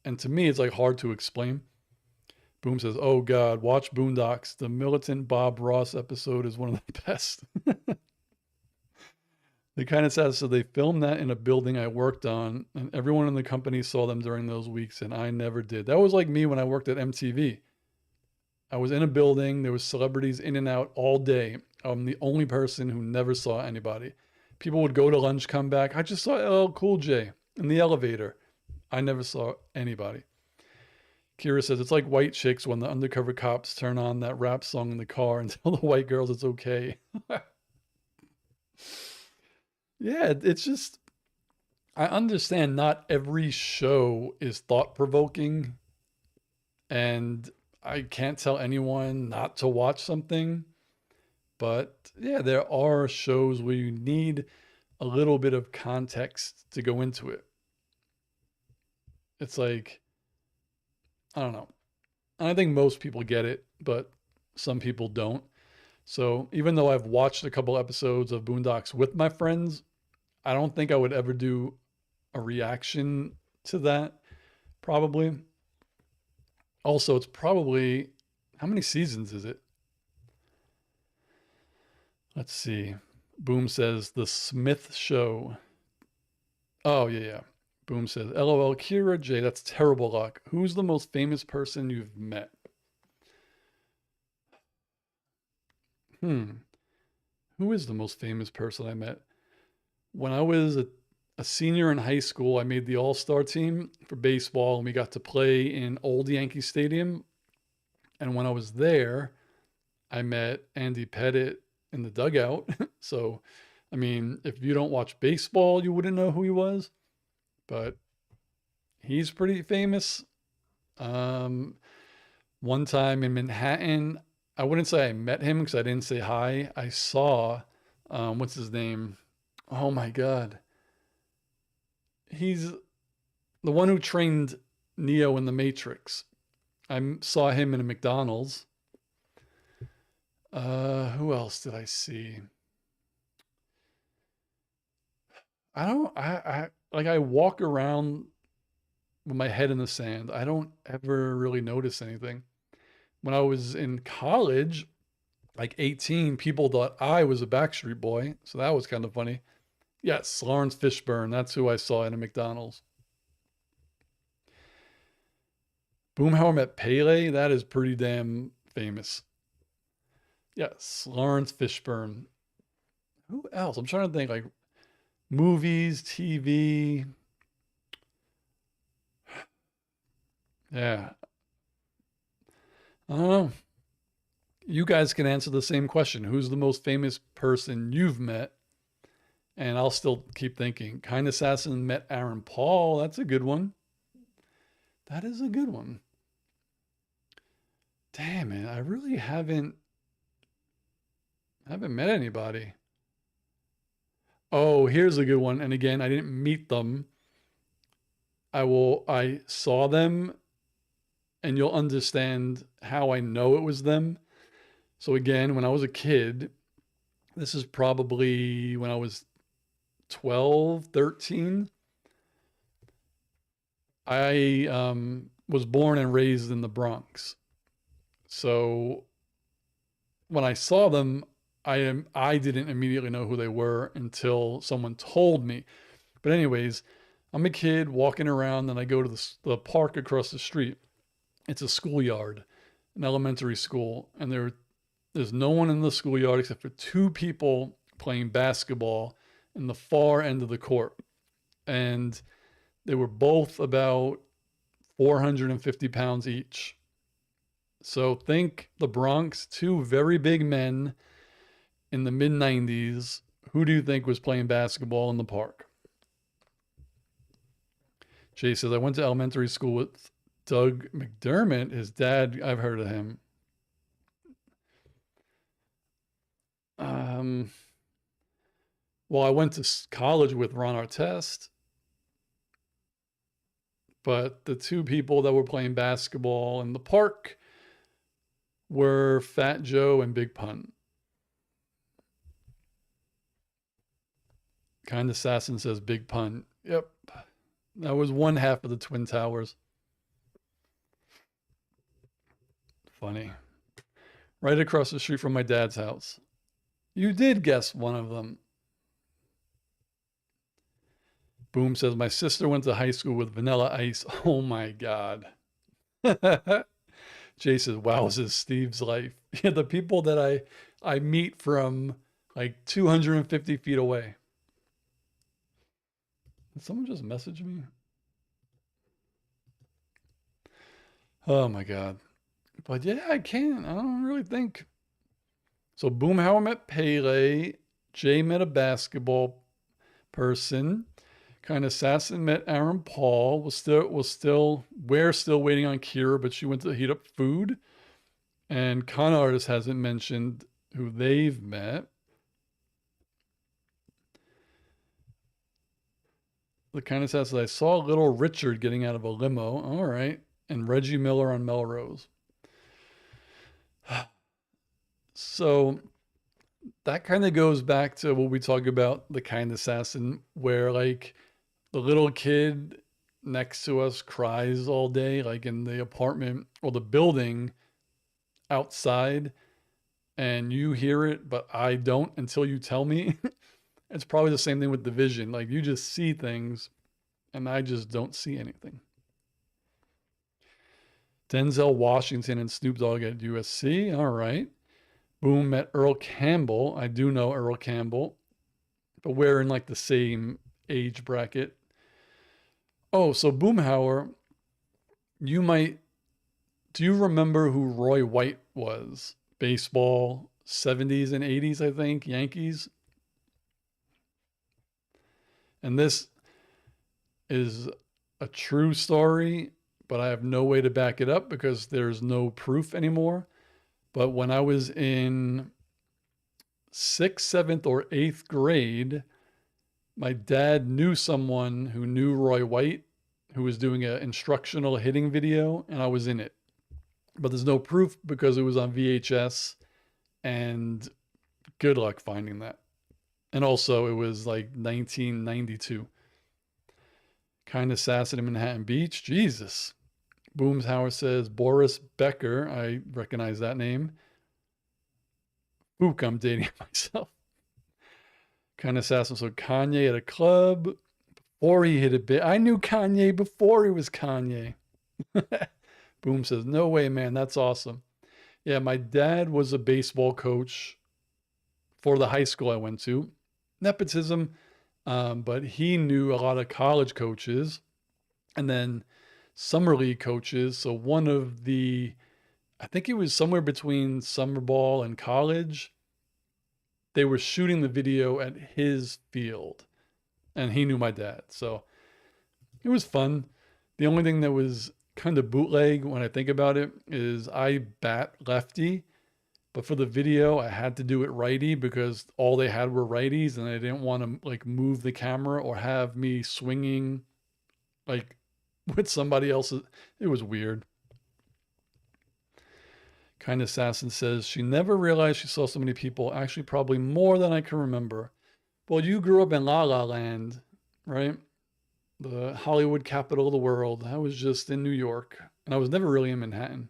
And to me, it's like hard to explain. Boom says, oh God, watch Boondocks. The militant Bob Ross episode is one of the best. They kind of says, so they filmed that in a building I worked on, and everyone in the company saw them during those weeks, and I never did. That was like me when I worked at MTV. I was in a building, there was celebrities in and out all day. I'm the only person who never saw anybody. People would go to lunch, come back. I just saw LL Cool J in the elevator. I never saw anybody. Kira says, it's like white chicks when the undercover cops turn on that rap song in the car and tell the white girls it's okay. Yeah, it's just, I understand not every show is thought provoking, and I can't tell anyone not to watch something. But yeah, there are shows where you need a little bit of context to go into it. It's like, I don't know. I think most people get it, but some people don't. So even though I've watched a couple episodes of Boondocks with my friends, I don't think I would ever do a reaction to that, probably. Also, it's probably, how many seasons is it? Let's see. Boom says The Smith Show. Oh, yeah, yeah. Boom says, LOL, Kira J, that's terrible luck. Who's the most famous person you've met? Hmm. Who is the most famous person I met? When I was a senior in high school, I made the All-Star team for baseball and we got to play in Old Yankee Stadium. And when I was there, I met Andy Pettit in the dugout. So, I mean, if you don't watch baseball, you wouldn't know who he was, but he's pretty famous. Um, One time in Manhattan, I wouldn't say I met him because I didn't say hi. I saw, what's his name? Oh my God. He's the one who trained Neo in the Matrix. I saw him in a McDonald's. Who else did I see? I don't, I like I walk around with my head in the sand. I don't ever really notice anything. When I was in college, like 18, people thought I was a Backstreet Boy. So that was kind of funny. Yes, Lawrence Fishburne. That's who I saw in a McDonald's. Boomhauer met Pele. That is pretty damn famous. Yes, Lawrence Fishburne. Who else? I'm trying to think like movies, TV. Yeah. I don't know. You guys can answer the same question. Who's the most famous person you've met? And I'll still keep thinking. Kind Assassin met Aaron Paul. That's a good one. That is a good one. Damn man, I really haven't met anybody. Oh, here's a good one. And again, I didn't meet them. I saw them and you'll understand how I know it was them. So again, when I was a kid, this is probably when I was 12, 13. I was born and raised in the Bronx. So when I saw them, I didn't immediately know who they were until someone told me. But anyways, I'm a kid walking around and I go to the park across the street. It's a schoolyard, an elementary school, and there's no one in the schoolyard except for two people playing basketball in the far end of the court. And they were both about 450 pounds each. So think the Bronx, two very big men in the mid 90s. Who do you think was playing basketball in the park? Jay says, I went to elementary school with Doug McDermott. His dad, I've heard of him. Um, well, I went to college with Ron Artest, but the two people that were playing basketball in the park were Fat Joe and Big Pun. Kind Assassin says Big Pun. Yep. That was one half of the Twin Towers. Funny. Right across the street from my dad's house. You did guess one of them. Boom says, my sister went to high school with Vanilla Ice. Oh my God. Jay says, wow, this is Steve's life. Yeah, the people that I meet from like 250 feet away. Did someone just message me? Oh my God. But yeah, I can't. I don't really think. So Boomhauer met Pele. Jay met a basketball person. Kind of Assassin met Aaron Paul. We're still waiting on Kira, but she went to heat up food. And Con Artist hasn't mentioned who they've met. The kind of says I saw little Richard getting out of a limo. All right. And Reggie Miller on Melrose. So that kind of goes back to what we talk about the kind assassin, where like the little kid next to us cries all day, like in the apartment or the building outside, and you hear it, but I don't until you tell me. It's probably the same thing with the vision. Like you just see things, and I just don't see anything. Denzel Washington and Snoop Dogg at USC. All right. Boom met Earl Campbell. I do know Earl Campbell, but we're in like the same age bracket. Oh, so Boomhauer, you might, do you remember who Roy White was? Baseball, 70s and 80s, I think, Yankees. And this is a true story, but I have no way to back it up because there's no proof anymore. But when I was in sixth, seventh, or eighth grade, my dad knew someone who knew Roy White, who was doing an instructional hitting video, and I was in it. But there's no proof because it was on VHS, and good luck finding that. And also, it was like 1992. Kind of sassy in Manhattan Beach. Jesus. Boomhauer says Boris Becker. I recognize that name. Ook, I'm dating myself. Kind of sassy. So Kanye at a club before he hit a bit. I knew Kanye before he was Kanye. Boom says, no way, man. That's awesome. Yeah, my dad was a baseball coach for the high school I went to. Nepotism, but he knew a lot of college coaches and then summer league coaches. So one of the, I think it was somewhere between summer ball and college, they were shooting the video at his field, and he knew my dad. So it was fun. The only thing that was kind of bootleg when I think about it is I bat lefty, but for the video I had to do it righty because all they had were righties, and I didn't want to like move the camera or have me swinging like with somebody else's. It was weird. Kind of Assassin says she never realized she saw so many people, actually probably more than I can remember. Well, you grew up in La La Land, right? The Hollywood capital of the world. I was just in New York, and I was never really in Manhattan.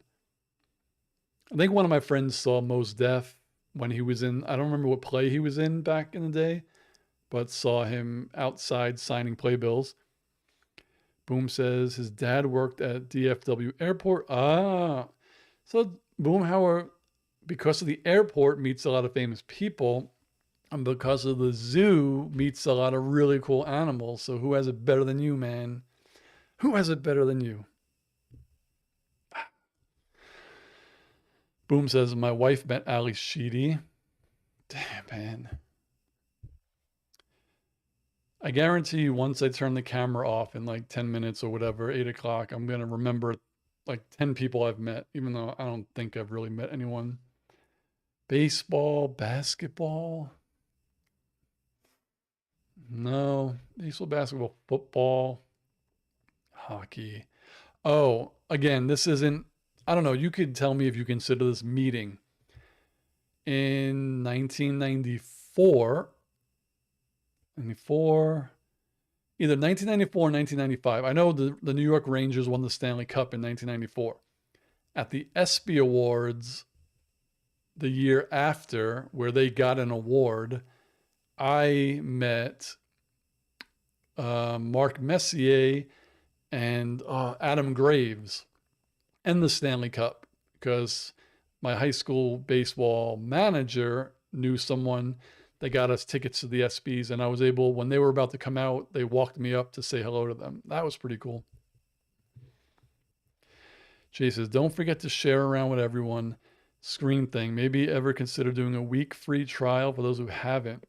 I think one of my friends saw Mos Def when he was in, I don't remember what play he was in back in the day, but saw him outside signing playbills. Boom says his dad worked at DFW Airport. Ah, so Boomhauer, because of the airport, meets a lot of famous people, and because of the zoo, meets a lot of really cool animals. So who has it better than you, man? Who has it better than you? Boom says, my wife met Ali Sheedy. Damn, man. I guarantee you once I turn the camera off in like 10 minutes or whatever, 8 o'clock, I'm going to remember like 10 people I've met, even though I don't think I've really met anyone. Baseball, basketball. No, baseball, basketball, football, hockey. Oh, again, this isn't, I don't know. You could tell me if you consider this meeting. In 1994, either 1994 or 1995. I know the New York Rangers won the Stanley Cup in 1994. At the ESPY Awards the year after, where they got an award, I met Mark Messier and Adam Graves and the Stanley Cup, because my high school baseball manager knew someone that got us tickets to the ESPYs, and I was able, when they were about to come out, they walked me up to say hello to them. That was pretty cool. Jay says, don't forget to share around with everyone. Screen thing. Maybe ever consider doing a week free trial for those who haven't.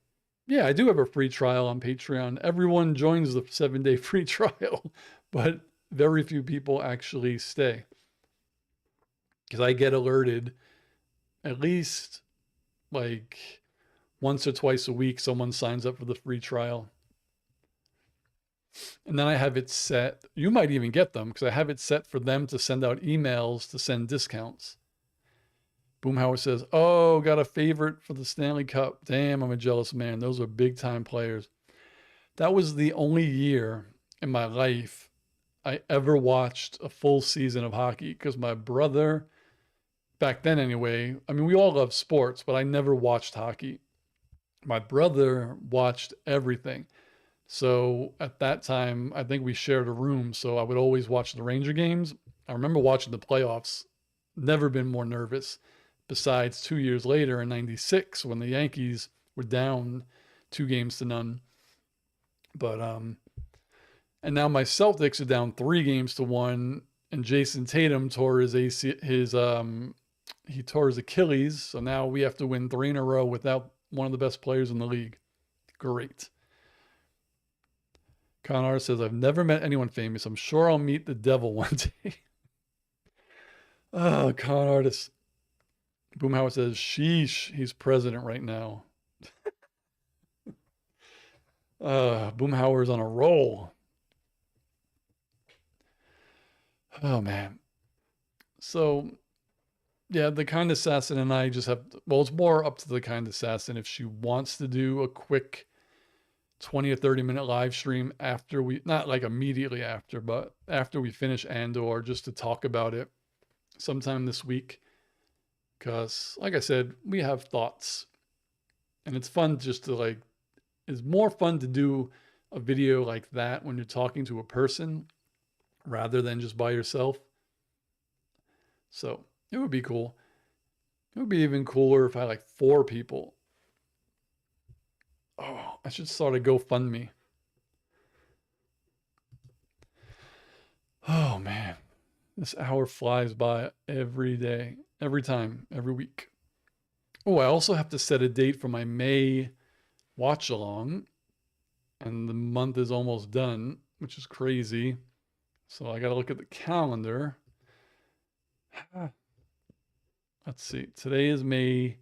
Yeah, I do have a free trial on Patreon. Everyone joins the 7-day free trial, but very few people actually stay. Because I get alerted at least like once or twice a week, someone signs up for the free trial. And then I have it set. You might even get them because I have it set for them to send out emails to send discounts. Boomhauer says, oh, got a favorite for the Stanley Cup. Damn, I'm a jealous man. Those are big time players. That was the only year in my life I ever watched a full season of hockey because my brother, back then anyway, I mean, we all love sports, but I never watched hockey. My brother watched everything. So at that time, I think we shared a room. So I would always watch the Ranger games. I remember watching the playoffs, never been more nervous. Besides 2 years later in '96 when the Yankees were down 2 games to none. But and now my Celtics are down 3 games to 1, and Jason Tatum tore his AC, he tore his Achilles. So now we have to win 3 in a row without one of the best players in the league. Great. Connor says, I've never met anyone famous. I'm sure I'll meet the devil one day. Oh, con artist. Boomhauer says, sheesh, he's president right now. Boomhauer's on a roll. Oh, man. So, yeah, the kind assassin and I just have, well, it's more up to the kind assassin if she wants to do a quick 20 or 30-minute live stream after we, not like immediately after, but after we finish Andor, just to talk about it sometime this week. Because, like I said, we have thoughts. And it's fun just to like, it's more fun to do a video like that when you're talking to a person rather than just by yourself. So it would be cool. It would be even cooler if I had like 4 people. Oh, I should start a GoFundMe. Oh man, this hour flies by every day, every time, every week. Oh, I also have to set a date for my May watch along, and the month is almost done, which is crazy. So I got to look at the calendar. Let's see. Today is May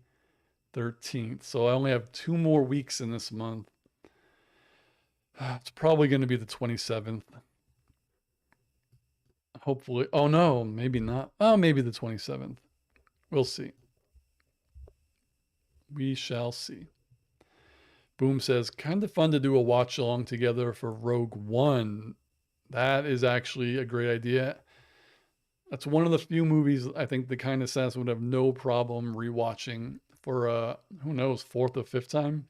13th, so I only have 2 more weeks in this month. It's probably going to be the 27th. Hopefully. Oh no, maybe not. Oh, maybe the 27th. We'll see. We shall see. Boom says, kind of fun to do a watch along together for Rogue One. That is actually a great idea. That's one of the few movies I think the kind of assassin would have no problem rewatching for who knows, 4th or 5th time.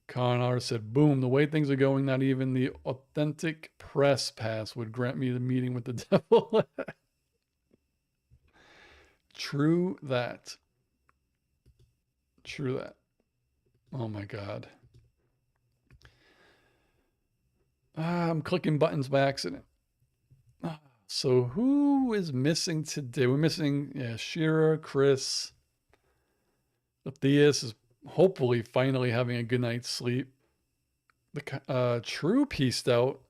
Connor said, boom, the way things are going, not even the authentic press pass would grant me the meeting with the devil. True that. True that. Oh my God. I'm clicking buttons by accident. So who is missing today? We're missing, yeah, Shira, Chris. Matthias is hopefully finally having a good night's sleep. The True pieced out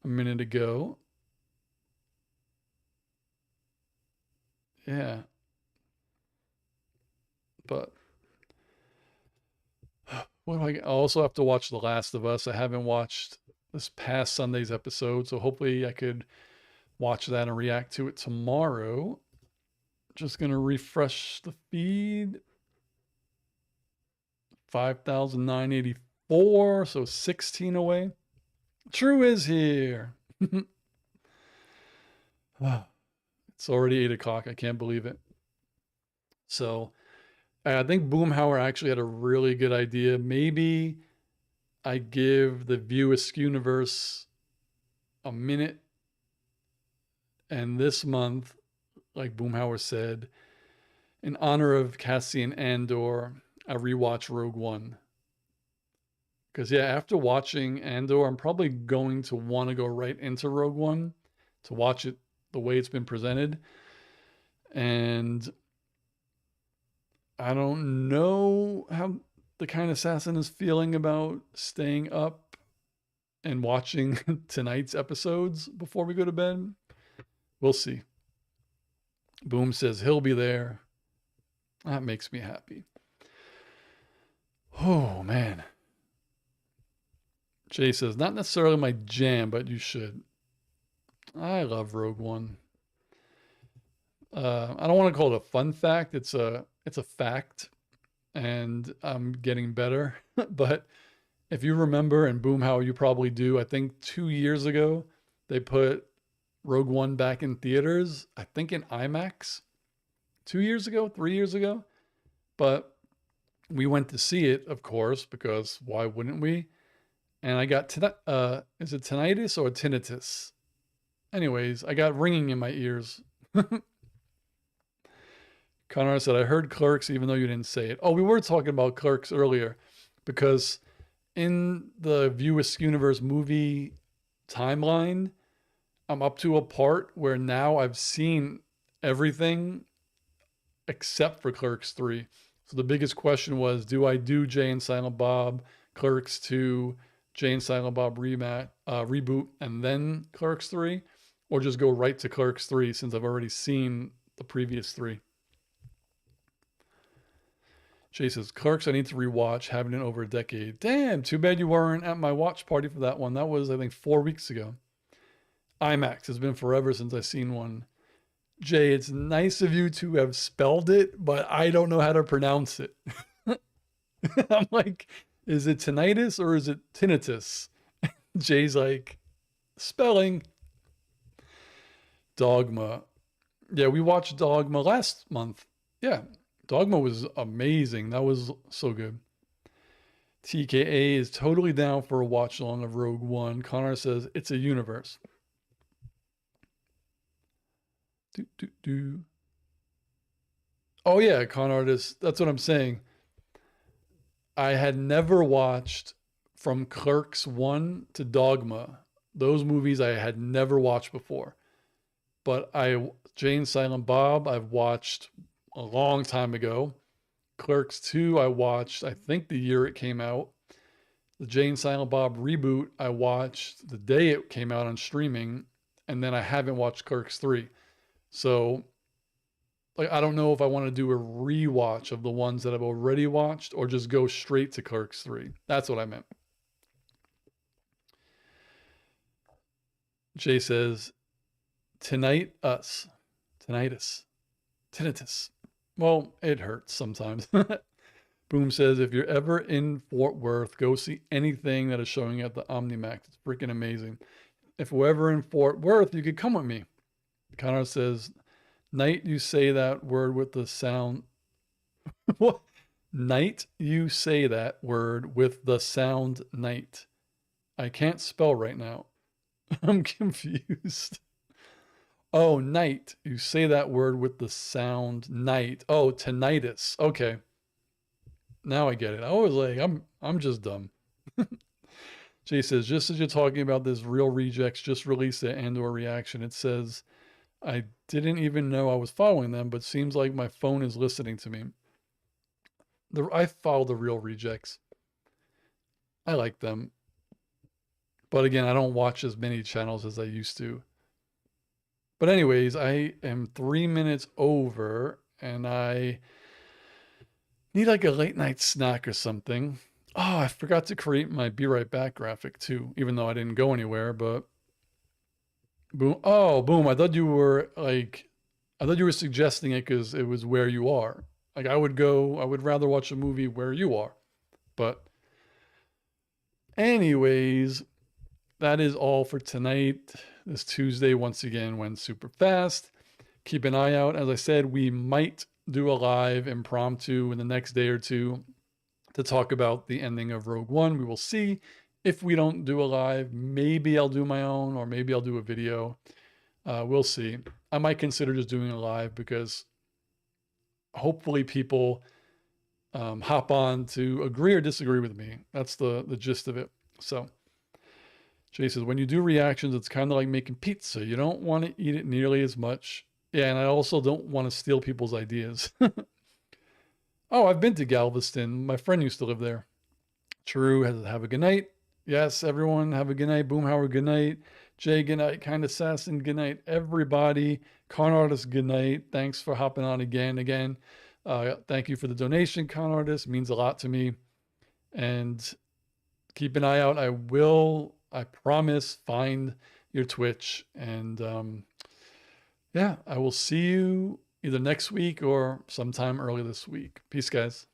a minute ago. Yeah. But what do I also have to watch The Last of Us. I haven't watched this past Sunday's episode, so hopefully I could watch that and react to it tomorrow. Just gonna refresh the feed. 5,984, so 16 away. True is here. It's already 8 o'clock. I can't believe it. So I think Boomhauer actually had a really good idea. Maybe I give the View Askew universe a minute, and this month, like Boomhauer said, in honor of Cassian Andor, I rewatch Rogue One. Because yeah, after watching Andor, I'm probably going to want to go right into Rogue One to watch it the way it's been presented. And I don't know how the kind assassin is feeling about staying up and watching tonight's episodes before we go to bed. We'll see. Boom says he'll be there. That makes me happy. Oh, man. Jay says, not necessarily my jam, but you should. I love Rogue One. I don't want to call it a fun fact. It's a fact, and I'm getting better. But If you remember, and boom, how you probably do, I think 2 years ago, they put Rogue One back in theaters, I think in IMAX 2 years ago, 3 years ago. But we went to see it, of course, because why wouldn't we? And I got, is it tinnitus or tinnitus? Anyways, I got ringing in my ears. Connor said, I heard Clerks even though you didn't say it. Oh, we were talking about Clerks earlier because in the View Askew movie timeline, I'm up to a part where now I've seen everything except for Clerks 3. So the biggest question was, do I do Jay and Silent Bob, Clerks 2, Jay and Silent Bob reboot, and then Clerks 3? Or just go right to Clerks 3 since I've already seen the previous three? Jay says, Clerks I need to rewatch, haven't in over a decade. Damn, too bad you weren't at my watch party for that one. That was, I think, 4 weeks ago. IMAX has been forever since I've seen one. Jay, it's nice of you to have spelled it, but I don't know how to pronounce it. I'm like, is it tinnitus or is it tinnitus? Jay's like, spelling. Dogma. Yeah, we watched Dogma last month. Yeah, Dogma was amazing. That was so good. TKA is totally down for a watch along of Rogue One. Connor says it's a universe. Oh yeah, con artist. That's what I'm saying. I had never watched from Clerks 1 to Dogma. Those movies I had never watched before. But Jay and Silent Bob, I've watched a long time ago. Clerks 2, I watched, I think the year it came out. The Jay and Silent Bob reboot, I watched the day it came out on streaming. And then I haven't watched Clerks 3. So, like, I don't know if I want to do a rewatch of the ones that I've already watched or just go straight to Clerks 3. That's what I meant. Jay says, tonight us. Tinnitus. Tinnitus. Well, it hurts sometimes. Boom says, if you're ever in Fort Worth, go see anything that is showing at the OmniMax. It's freaking amazing. If we're ever in Fort Worth, you could come with me. Connor says, night you say that word with the sound. What? Night you say that word with the sound night. I can't spell right now. I'm confused. Oh, night. You say that word with the sound night. Oh, tinnitus. Okay. Now I get it. I was like, I'm just dumb. Jay says, just as you're talking about this, Real Rejects just released the Andor reaction. It says, I didn't even know I was following them, but seems like my phone is listening to me. I follow the Real Rejects. I like them. But again, I don't watch as many channels as I used to. But anyways, I am 3 minutes over and I need like a late night snack or something. Oh, I forgot to create my Be Right Back graphic too, even though I didn't go anywhere, but boom. Oh, boom. I thought you were suggesting it because it was where you are. Like I would rather watch a movie where you are. But anyways, that is all for tonight. This Tuesday, once again, went super fast. Keep an eye out. As I said, we might do a live impromptu in the next day or two to talk about the ending of Rogue One. We will see. If we don't do a live, maybe I'll do my own or maybe I'll do a video. We'll see. I might consider just doing a live because hopefully people hop on to agree or disagree with me. That's the gist of it. So Jay says, when you do reactions, it's kind of like making pizza. You don't want to eat it nearly as much. Yeah, and I also don't want to steal people's ideas. Oh, I've been to Galveston. My friend used to live there. True. Have a good night. Yes, everyone, have a good night. Boomhauer, good night. Jay, good night. Kind Assassin, good night. Everybody. Con Artist, good night. Thanks for hopping on again. Thank you for the donation, Con Artist. It means a lot to me. And keep an eye out. I promise, find your Twitch. And yeah, I will see you either next week or sometime early this week. Peace, guys.